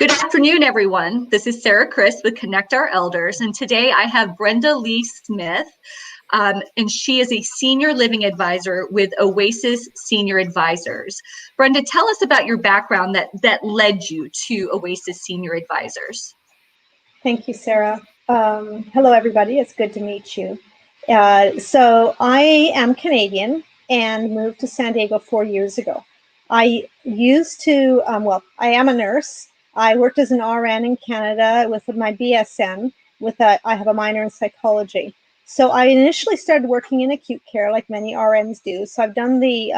Good afternoon, everyone. This is Sarah Chris with Connect Our Elders, and today I have Brenda Lee Smith, and she is a senior living advisor with Oasis Senior Advisors. Brenda, tell us about your background that led you to Oasis Senior Advisors. Thank you, Sarah. Hello, everybody. It's good to meet you. So I am Canadian and moved to San Diego 4 years ago. I used to, I am a nurse. I worked as an RN in Canada with my BSN. I have a minor in psychology. So I initially started working in acute care, like many RNs do. So I've done the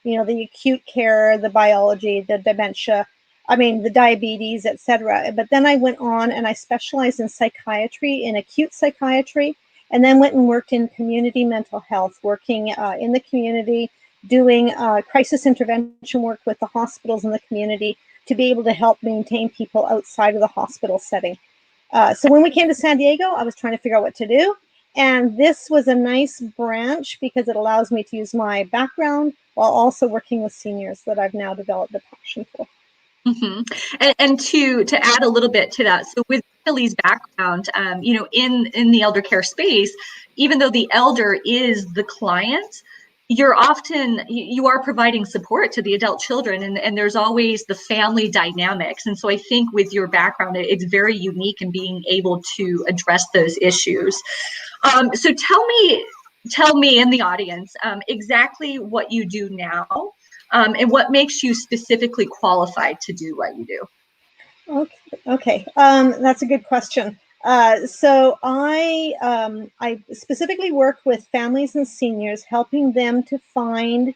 acute care, the biology, the dementia, the diabetes, etc. But then I went on and I specialized in psychiatry, in acute psychiatry, and then went and worked in community mental health, working in the community, doing crisis intervention work with the hospitals in the community to be able to help maintain people outside of the hospital setting. So when we came to San Diego, I was trying to figure out what to do. And this was a nice branch because it allows me to use my background while also working with seniors that I've now developed a passion for. Mm-hmm. And to add a little bit to that, so with Lily's background, in the elder care space, even though the elder is the client, you are providing support to the adult children, and there's always the family dynamics. And so I think with your background, it's very unique in being able to address those issues. So tell me in the audience exactly what you do now. And what makes you specifically qualified to do what you do? Okay. That's a good question. So I specifically work with families and seniors, helping them to find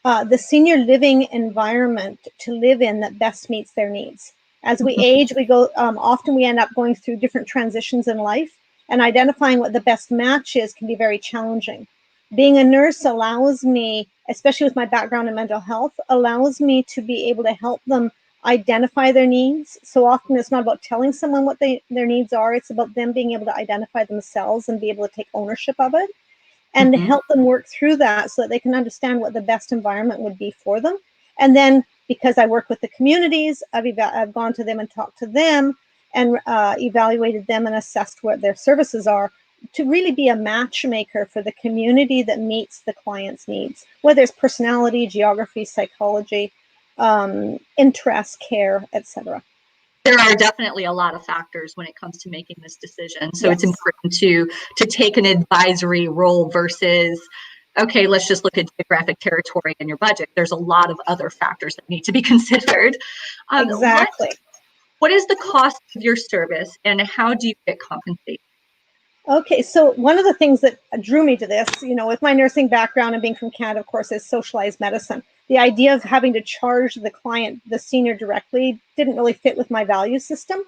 the senior living environment to live in that best meets their needs. As we age, we go often we end up going through different transitions in life, and identifying what the best match is can be very challenging. Being a nurse allows me, especially with my background in mental health, allows me to be able to help them identify their needs. So often it's not about telling someone what their needs are, it's about them being able to identify themselves and be able to take ownership of it and help them work through that so that they can understand what the best environment would be for them. And then because I work with the communities, I've gone to them and talked to them and evaluated them and assessed what their services are to really be a matchmaker for the community that meets the client's needs, whether it's personality, geography, psychology, interest, care, etc. There are definitely a lot of factors when it comes to making this decision. So It's important to take an advisory role versus, okay, let's just look at geographic territory and your budget. There's a lot of other factors that need to be considered. Exactly. What is the cost of your service and how do you get compensated? Okay, so one of the things that drew me to this, with my nursing background and being from Canada, of course, is socialized medicine. The idea of having to charge the client, the senior directly, didn't really fit with my value system.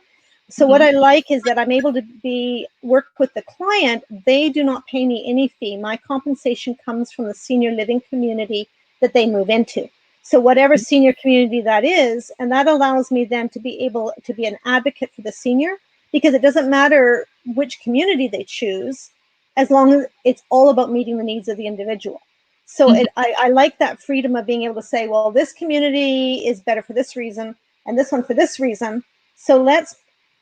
So what I like is that I'm able to work with the client. They do not pay me any fee. My compensation comes from the senior living community that they move into. So whatever senior community that is, and that allows me then to be able to be an advocate for the senior, because it doesn't matter which community they choose, as long as it's all about meeting the needs of the individual. So I like that freedom of being able to say, well, this community is better for this reason, and this one for this reason. So let's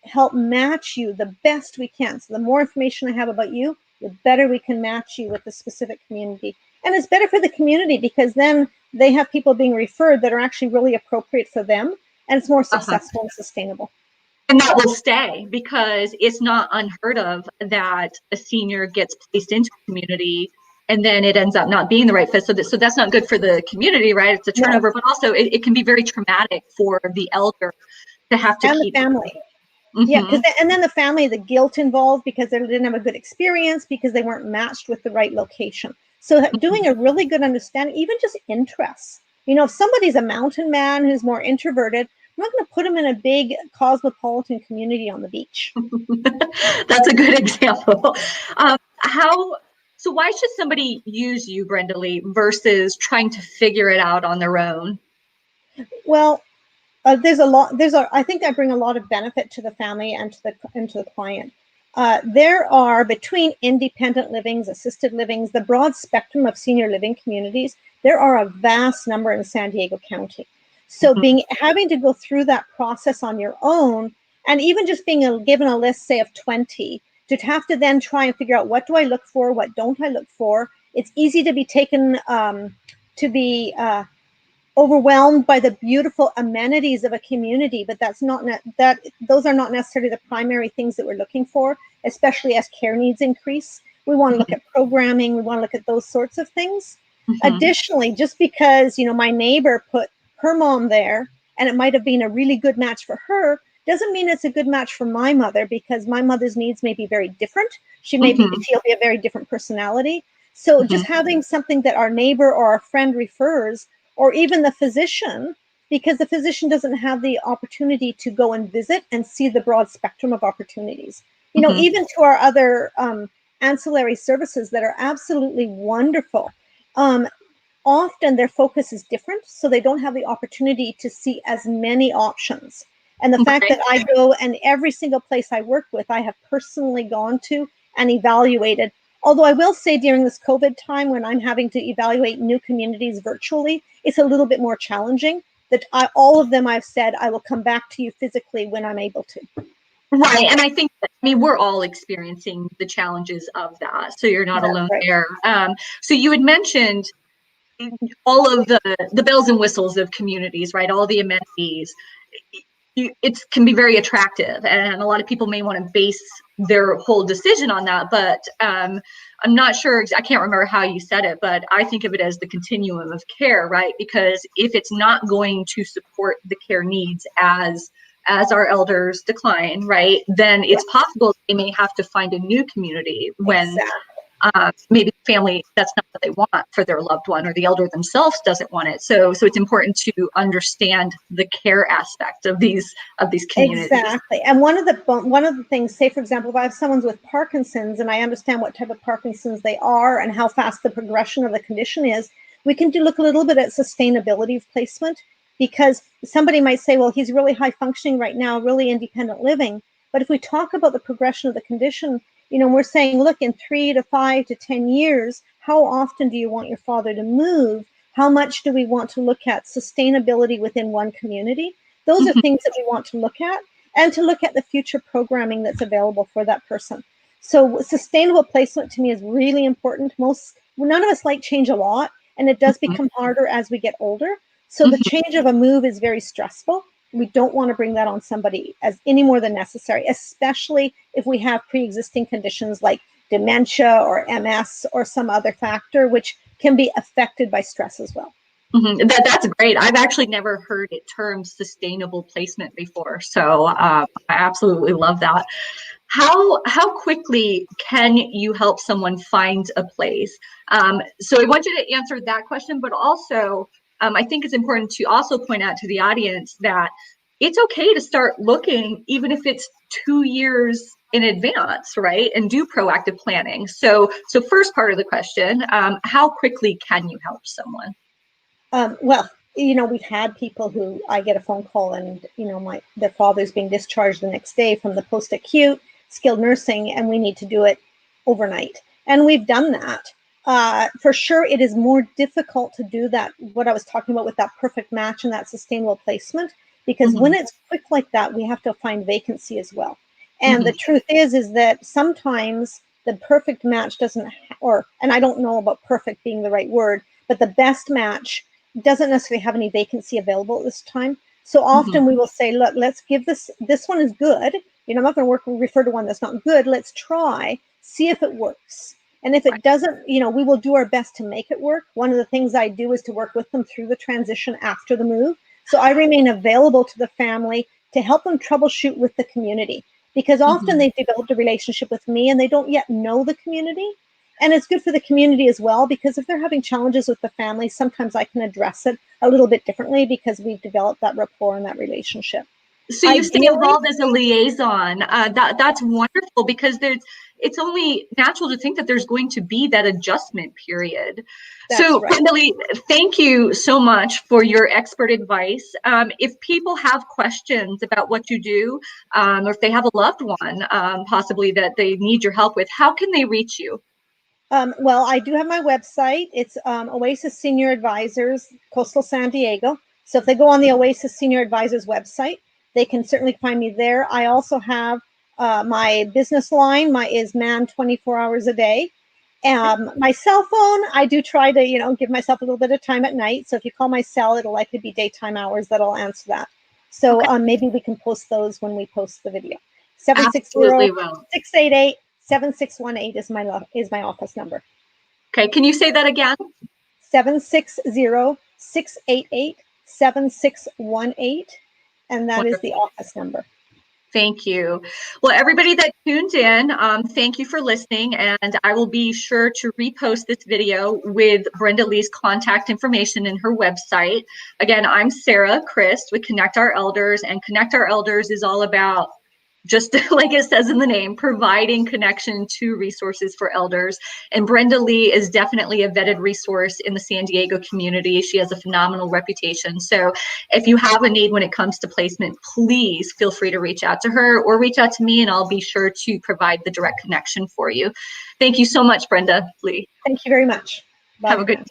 help match you the best we can. So the more information I have about you, the better we can match you with the specific community. And it's better for the community because then they have people being referred that are actually really appropriate for them, and it's more successful and sustainable. And that will stay because it's not unheard of that a senior gets placed into a community and then it ends up not being the right fit. So that's not good for the community, right? It's a turnover, but also it can be very traumatic for the elder to have to keep the family. Yeah, and then the family, the guilt involved because they didn't have a good experience because they weren't matched with the right location. So doing a really good understanding, even just interests. If somebody's a mountain man who's more introverted, I'm not going to put them in a big cosmopolitan community on the beach. That's a good example. So why should somebody use you, Brenda Lee, versus trying to figure it out on their own? Well, I think I bring a lot of benefit to the family and to the client. There are, between independent livings, assisted livings, the broad spectrum of senior living communities, there are a vast number in San Diego County. So having to go through that process on your own, and even just being given a list, say, of 20, to have to then try and figure out, what do I look for, what don't I look for? It's easy to be taken to be overwhelmed by the beautiful amenities of a community, but those are not necessarily the primary things that we're looking for, especially as care needs increase. We want to look at programming, we want to look at those sorts of things. Additionally, just because, my neighbor put her mom there and it might have been a really good match for her, doesn't mean it's a good match for my mother, because my mother's needs may be very different. She'll be a very different personality. So just having something that our neighbor or our friend refers, or even the physician, because the physician doesn't have the opportunity to go and visit and see the broad spectrum of opportunities. Even to our other ancillary services that are absolutely wonderful. Often their focus is different, so they don't have the opportunity to see as many options. And the fact that I go, and every single place I work with, I have personally gone to and evaluated. Although I will say, during this COVID time, when I'm having to evaluate new communities virtually, it's a little bit more challenging. All of them I've said, I will come back to you physically when I'm able to. Right. And I think, we're all experiencing the challenges of that. So you're not alone there. So you had mentioned all of the bells and whistles of communities, right? All the amenities. It can be very attractive, and a lot of people may want to base their whole decision on that, but I'm not sure, I can't remember how you said it, but I think of it as the continuum of care, right? Because if it's not going to support the care needs as our elders decline, right, then it's possible they may have to find a new community when maybe the family, that's not what they want for their loved one, or the elder themselves doesn't want it. So it's important to understand the care aspect of these communities. Exactly. And one of the things, say for example, if I have someone with Parkinson's and I understand what type of Parkinson's they are and how fast the progression of the condition is, we can look a little bit at sustainability of placement, because somebody might say, well, he's really high functioning right now, really independent living. But if we talk about the progression of the condition, we're saying, look, in 3 to 5 to 10 years, how often do you want your father to move? How much do we want to look at sustainability within one community? Those are things that we want to look at, and to look at the future programming that's available for that person. So sustainable placement to me is really important. None of us like change a lot, and it does become harder as we get older. So the change of a move is very stressful. We don't want to bring that on somebody as any more than necessary, especially if we have pre-existing conditions like dementia or MS or some other factor, which can be affected by stress as well. That's great. I've actually never heard it termed sustainable placement before, so I absolutely love that. How quickly can you help someone find a place? So I want you to answer that question, but also I think it's important to also point out to the audience that it's okay to start looking, even if it's 2 years in advance, right? And do proactive planning. So first part of the question, how quickly can you help someone? Well, we've had people who, I get a phone call and, their father's being discharged the next day from the post-acute skilled nursing, and we need to do it overnight. And we've done that. For sure, it is more difficult to do that, what I was talking about with that perfect match and that sustainable placement, because when it's quick like that, we have to find vacancy as well. And the truth is that sometimes the perfect match doesn't, and I don't know about perfect being the right word, but the best match doesn't necessarily have any vacancy available at this time. So often we will say, look, let's give this one is good. I'm not going to refer to one that's not good. Let's try, see if it works. And if it doesn't, we will do our best to make it work. One of the things I do is to work with them through the transition after the move. So I remain available to the family to help them troubleshoot with the community, because often they've developed a relationship with me and they don't yet know the community. And it's good for the community as well, because if they're having challenges with the family, sometimes I can address it a little bit differently because we've developed that rapport and that relationship. So you stay involved as a liaison. That's wonderful, because it's only natural to think that there's going to be that adjustment period. So Brenda, thank you so much for your expert advice. If people have questions about what you do, or if they have a loved one possibly that they need your help with, how can they reach you? Well, I do have my website. It's Oasis Senior Advisors, Coastal San Diego. So if they go on the Oasis Senior Advisors website, they can certainly find me there. I also have my business line is manned 24 hours a day. My cell phone, I do try to, give myself a little bit of time at night. So if you call my cell, it'll likely be daytime hours that I'll answer that. So maybe we can post those when we post the video. 760-688-7618 is my office number. Okay, can you say that again? 760-688-7618, and that is the office number. Thank you. Well, everybody that tuned in, thank you for listening, and I will be sure to repost this video with Brenda Lee's contact information in her website. Again, I'm Sarah Christ with Connect Our Elders, and Connect Our Elders is all about, just like it says in the name, providing connection to resources for elders. And Brenda Lee is definitely a vetted resource in the San Diego community. She has a phenomenal reputation. So if you have a need when it comes to placement, please feel free to reach out to her or reach out to me, and I'll be sure to provide the direct connection for you. Thank you so much, Brenda Lee. Thank you very much. Bye. Have a good